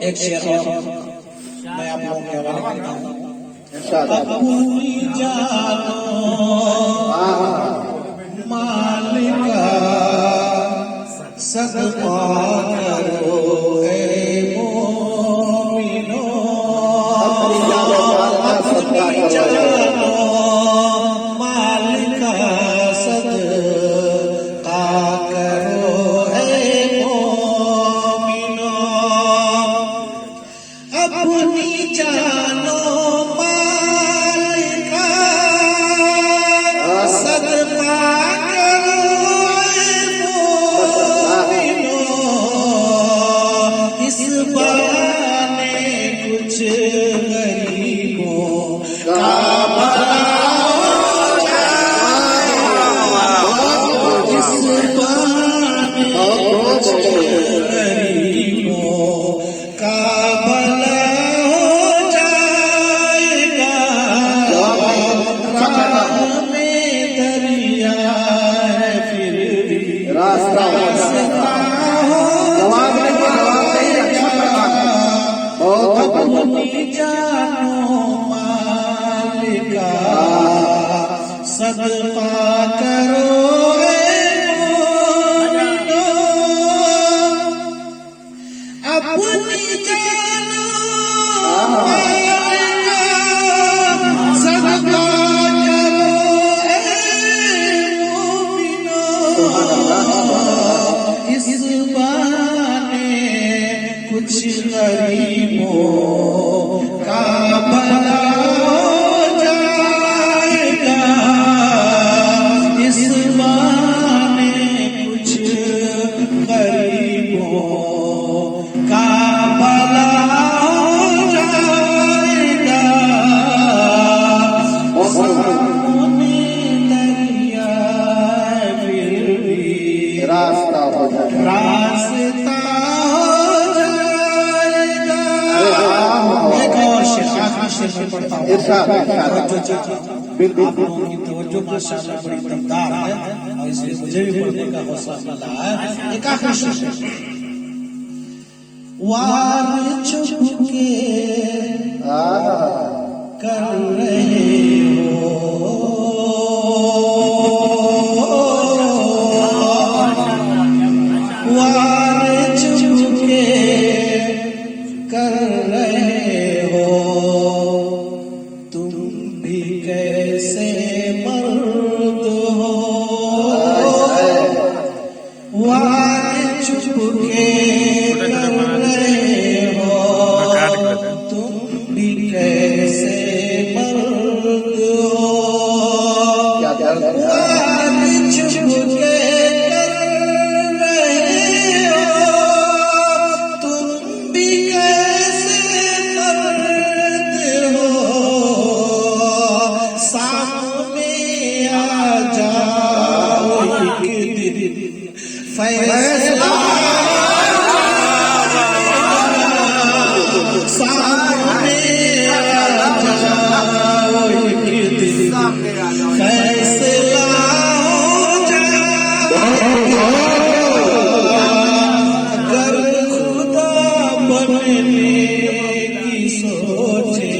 एक शेर और मैं आप लोगों के हवाले करता हूँ। अपनी जानो मालिका सदका करो ऐ मोमिनो, अपनी जानो मालिका सदका करो ऐ मोमिनो, अपनी जानो मालिका सदका करो ऐ मोमिनो, इस बहाने कुछ गरीबों का भला हो जाए, इस बहाने कुछ गरीबों का भला हो जाएगा, राह में दरिया है फिर भी रास्ता अपनी जानो मालिका सदका करो ऐ मोमिनो, अपनी जानो मालिका सदका करो ऐ मोमिनो, इस बहाने कुछ गरीबों का भला हो जाएगा, इस बहाने कुछ गरीबों का भला हो जाएगा, सामने दरिया फिर भी रास्ता हो जाएगा, रास्ता में पढ़ता हूँ। बिल्कुल आप लोगों की तवज्जो माशाअल्लाह बड़ी दमदार है और इसलिए मुझे भी पढ़ने का हौसला मिला है। एक आखिरी शेर, वार चुप के कर रहे हो, वार चुप के कर रहे हो, तुम भी कैसे मर्द हो, वार चुप के कर रहे हो, तुम भी कैसे मर्द हो, वार चुप के फैसला सामने आ जाओ, फैसला हो जाए, अगर खुदा बनने की सोचे